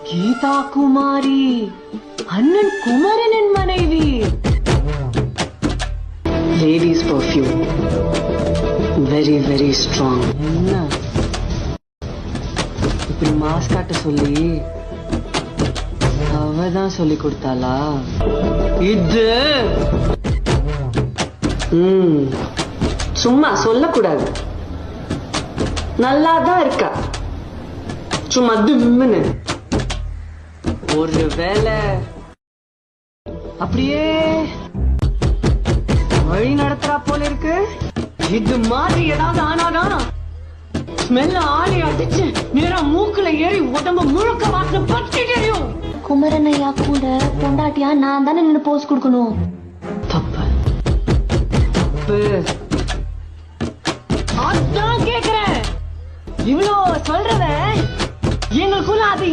கீதா குமாரி அண்ணன் குமரனின் மனைவி. Ladies perfume very very strong. என்ன இப்படி மாஸ்க் காட்ட சொல்லி அவதான் சொல்லி கொடுத்தாளா? இது சும்மா சொல்லக்கூடாது. நல்லாதான் இருக்கா, சும்மா திம்முன்னு. ஒரு வேலை அப்படியே வழி நடத்துறா போல இருக்கு. இது மாதிரி ஏதாவது ஆனாதான் ஸ்மெல்ல ஆளி அடிச்சு நேரா மூக்குல ஏறி உடம்பு முழுக்க வாசனை பத்தி தெரியும். குமரனையா கூட பொண்டாட்டியா நான் தானே நின்று போஸ் கொடுக்கணும். தப்பு தப்பு. அதான் கேக்குறேன். இவ்வளோ சொல்றத எங்களுக்குள்ள அது